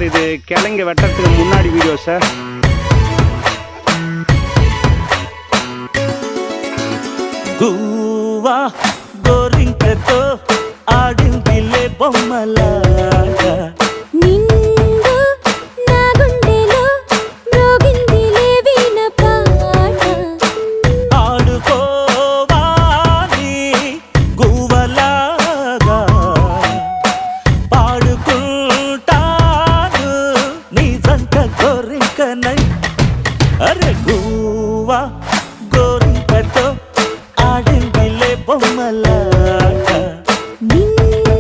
Sir இது கிழங்கு வெட்டறதுக்கு முன்னாடி வீடியோ சார். గువ్వా గోరింకతో ఆడిందిలే బొమ్మలాగా నిండు నా గుండెలో మ్రోగిందిలే వీణ పాట ఆడుకోవా నీ గువ్వలాగా పాడుకుంటాను నీ జంట గోరింకనై అరే గువ్వా గోరింకతో ఆడిందిలే బొమ్మలాగా నిండు